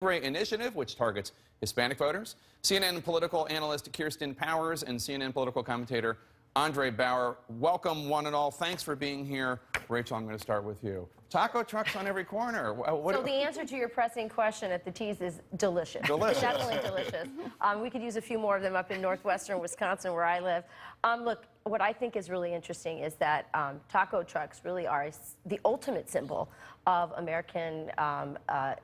LIBRE initiative, which targets Hispanic voters. CNN political analyst Kirsten Powers and CNN political commentator Andre Bauer. Welcome, one and all. Thanks for being here. Rachel, I'm going to start with you. Taco trucks on every corner. So the answer to your pressing question at the tease is delicious. Delicious. Definitely delicious. We could use a few more of them up in northwestern Wisconsin, where I live. Look, what I think is really interesting is that taco trucks really are the ultimate symbol of American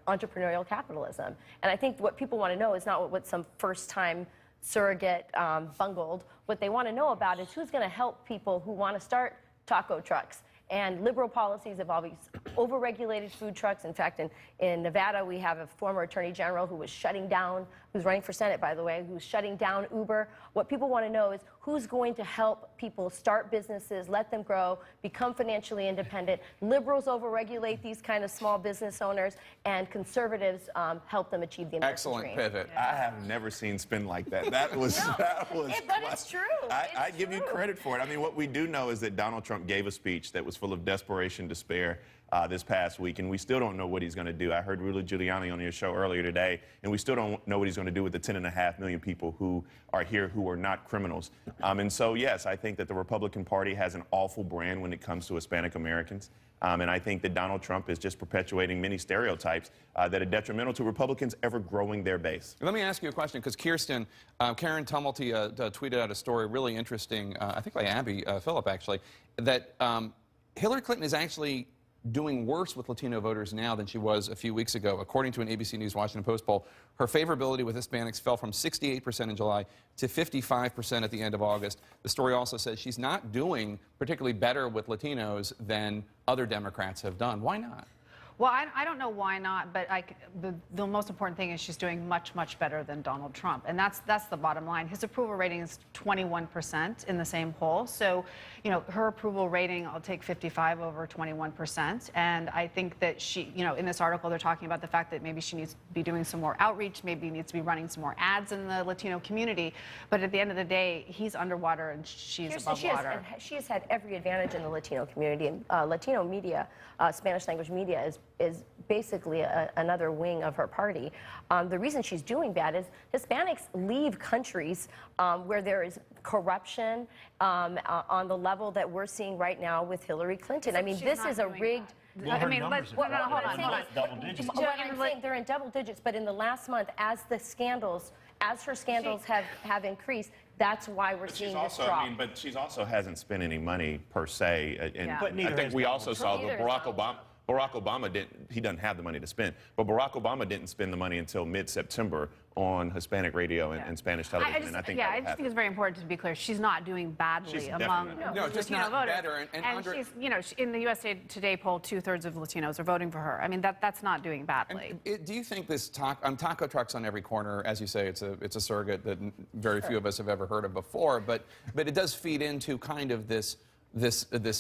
entrepreneurial capitalism. And I think what people want to know is not what some first-time surrogate bungled. What they want to know about is who's going to help people who want to start taco trucks. And liberal policies have always overregulated food trucks. In fact, in Nevada, we have a former attorney general who was shutting down, who's running for Senate, by the way, who's shutting down Uber. What people want to know is who's going to help people start businesses, let them grow, become financially independent. Liberals overregulate these kind of small business owners, and conservatives help them achieve the American dream. Excellent pivot. I have never seen spin like that. That was, but it's true. I give you credit for it. I mean, what we do know is that Donald Trump gave a speech that was full of desperation, despair this past week, and we still don't know what he's going to do. I heard Rudy Giuliani on your show earlier today, and we still don't know what he's going to do with the 10.5 million people who are here who are not criminals. And so, yes, I think that the Republican Party has an awful brand when it comes to Hispanic Americans. And I think that Donald Trump is just perpetuating many stereotypes that are detrimental to Republicans ever growing their base. Let me ask you a question, because Kirsten, Karen Tumulty tweeted out a story really interesting, I think by Abby Phillip, actually, that Hillary Clinton is actually doing worse with Latino voters now than she was a few weeks ago. According to an ABC News Washington Post poll, her favorability with Hispanics fell from 68% in July to 55% at the end of August. The story also says she's not doing particularly better with Latinos than other Democrats have done. Why not? Well, I don't know why not, but the most important thing is she's doing much, much better than Donald Trump. And that's the bottom line. His approval rating is 21% in the same poll. So, you know, her approval rating, I'll take 55 over 21%. And I think that she, you know, in this article, they're talking about the fact that maybe she needs to be doing some more outreach, maybe needs to be running some more ads in the Latino community. But at the end of the day, he's underwater and she's above water. She has had every advantage in the Latino community. And Latino media, Spanish language media, is basically another wing of her party. The reason she's doing bad is Hispanics leave countries where there is corruption on the level that we're seeing right now with Hillary Clinton. I mean, this is a rigged... Well, I mean, hold on. Double digits. I'm saying they're in double digits, but in the last month, as her scandals have increased, that's why we're seeing this drop. I mean, but she's also hasn't spent any money per se. And Yeah. I think we also saw that Barack Obama he doesn't have the money to spend, but Barack Obama didn't spend the money until mid-September on Hispanic radio and Spanish television. I just think it's very important to be clear. She's not doing badly among just Latino not voters. better. And she's, you know, in the USA Today poll, 2/3 of Latinos are voting for her. I mean, that's not doing badly. Do you think this taco trucks on every corner, as you say, it's a surrogate that very few of us have ever heard of before, but it does feed into kind of this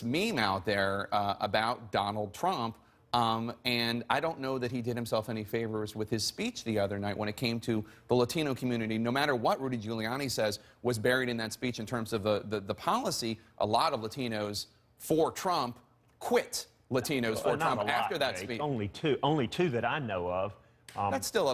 meme out there about Donald Trump. And I don't know that he did himself any favors with his speech the other night when it came to the Latino community. No matter what Rudy Giuliani says was buried in that speech in terms of the policy, a lot of Latinos for Trump quit Latinos for Trump after that speech. Only two that I know of. That's still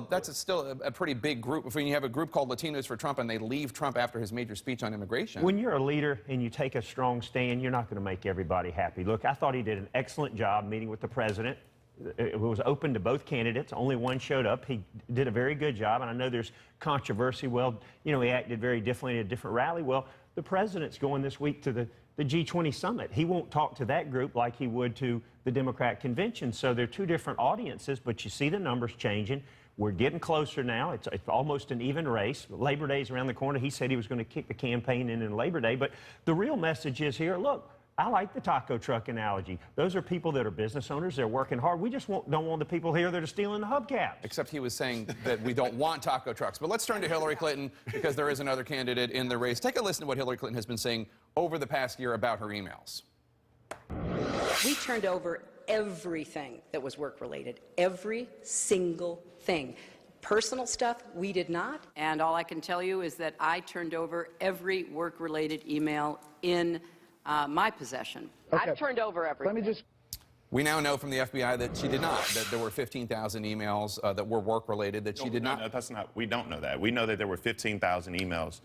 a pretty big group. When you have a group called Latinos for Trump and they leave Trump after his major speech on immigration. When you're a leader and you take a strong stand, you're not going to make everybody happy. Look, I thought he did an excellent job meeting with the president. It was open to both candidates. Only one showed up. He did a very good job. And I know there's controversy. Well, you know, he acted very differently at a different rally. Well, the president's going this week to the G20 summit. He won't talk to that group like he would to the Democrat convention. So they're two different audiences, but you see the numbers changing. We're getting closer now. It's almost an even race. Labor Day's around the corner. He said he was going to kick the campaign in Labor Day. But the real message is here, look, I like the taco truck analogy. Those are people that are business owners. They're working hard. We just don't want the people here that are stealing the hubcaps. Except he was saying that we don't want taco trucks. But let's turn to Hillary Clinton, because there is another candidate in the race. Take a listen to what Hillary Clinton has been saying over the past year about her emails. We turned over everything that was work-related, every single thing. Personal stuff, we did not. And all I can tell you is that I turned over every work-related email in my possession. Okay. I've turned over everything. Let me just... We now know from the FBI that she did not, that there were 15,000 emails that were work-related that she did not. No, that's not. We don't know that. We know that there were 15,000 emails,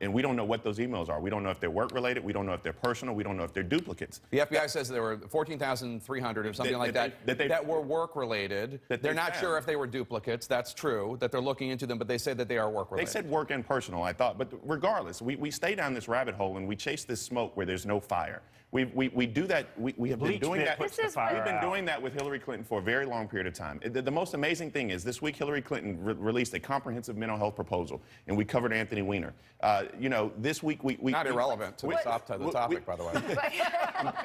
and we don't know what those emails are. We don't know if they're work-related. We don't know if they're personal. We don't know if they're duplicates. The FBI says there were 14,300 or something like that that were work-related. They're not sure if they were duplicates. That's true, that they're looking into them, but they say that they are work-related. They said work and personal, I thought. But regardless, we stay down this rabbit hole and we chase this smoke where there's no fire. We do that. We have been doing that. Puts the fire We've been out. doing that with Hillary Clinton for a very long period of time. The most amazing thing is this week Hillary Clinton released a comprehensive mental health proposal, and we covered Anthony Weiner. You know, this week we Not irrelevant to the topic, by the way.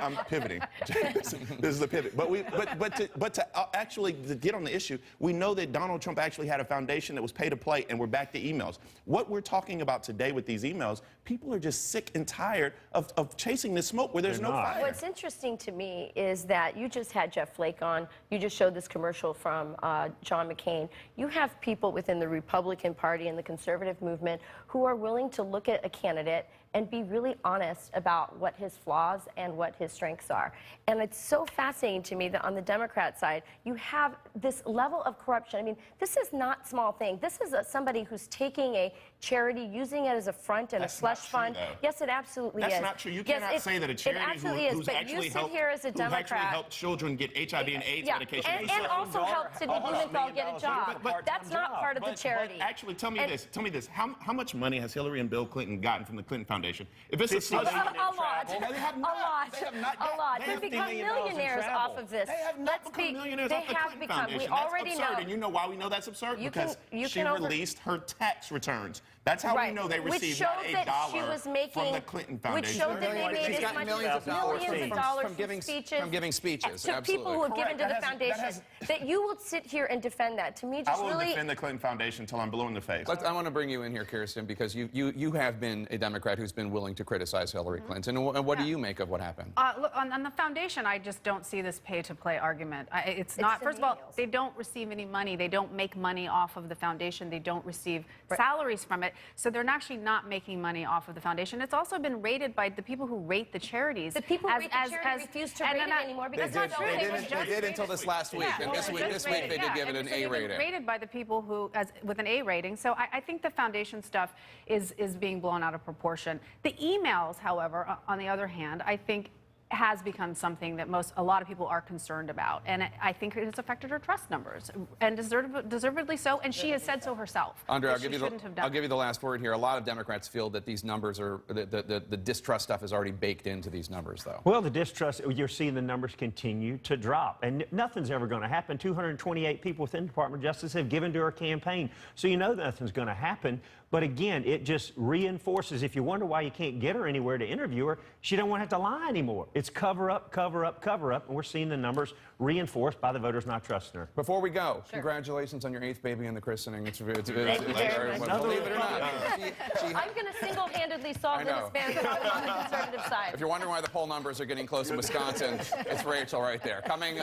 I'm pivoting. This is the pivot. But to actually get on the issue, we know that Donald Trump actually had a foundation that was pay to play, and we're back to emails. What we're talking about today with these emails, people are just sick and tired of chasing this smoke where there's no fire. What's interesting to me is that you just had Jeff Flake on. You just showed this commercial from John McCain. You have people within the Republican Party and the conservative movement who are willing to look at a candidate and be really honest about what his flaws and what his strengths are. And it's so fascinating to me that on the Democrat side, you have this level of corruption. I mean, this is not a small thing. This is somebody who's taking a charity, using it as a front and That's a slush not true, fund. though. Yes, it absolutely is. That's not true. You Yes, cannot say that a charity it absolutely is, who's but actually you sit here as a who's actually Democrat. helped children get HIV and AIDS medication. And also help Sidney Blumenthal get a job. That's not part of the charity. But actually, tell me this. How much money has Hillary and Bill Clinton gotten from the Clinton Foundation? If it's a slush fund, A lot. they have not. A lot. They have not A lot. They They've have become $50 million in millionaires travel. off of this. They have not become millionaires they off the have Clinton become. Foundation. We That's already absurd. know. And you know why we know that's absurd? You Because can she released her tax returns. That's how we know they Which received showed not that $1 she was making, from the Clinton which Foundation. showed that they She's made as gotten much millions of dollars from giving speeches. from giving speeches. To people who have given to the Correct. foundation. That you will sit here and defend that. To me, I just will really. defend the Clinton Foundation until I'm blue in the face. I want to bring you in here, Kirsten, because you have been a Democrat who's been willing to criticize Hillary Clinton. And what do you make of what happened? Look, on the foundation, I just don't see this pay-to-play argument. It's not. the First of all, emails. they don't receive any money. They don't make money off of the foundation. They don't receive salaries from it. So they're actually not making money off of the foundation. It's also been rated by the people who rate the charities. The people who rate the charity refuse to rate it anymore because They that's not true. They did until this last week, and this week they did give it an A rating. Rated by the people who, with an A rating. So I think the foundation stuff is being blown out of proportion. The emails, however, on the other hand, I think has become something that a lot of people are concerned about, and I think it has affected her trust numbers, and deservedly so. And she has said so herself. Andre, that I'll she shouldn't have done I'll give you the last word here. A lot of Democrats feel that these numbers are the distrust stuff is already baked into these numbers, though. Well, the distrust, you're seeing the numbers continue to drop, and nothing's ever going to happen. 228 people within the Department of Justice have given to her campaign, so you know nothing's going to happen. But again, it just reinforces, if you wonder why you can't get her anywhere to interview her, she don't want to have to lie anymore. It's cover up, cover up, cover up, and we're seeing the numbers reinforced by the voters not trusting her. Before we go, congratulations on your 8th baby and the christening. It's Thank you very much. Believe it or not. I'm going to single-handedly solve this ban on the conservative side. If you're wondering why the poll numbers are getting close in Wisconsin, it's Rachel right there. Coming up.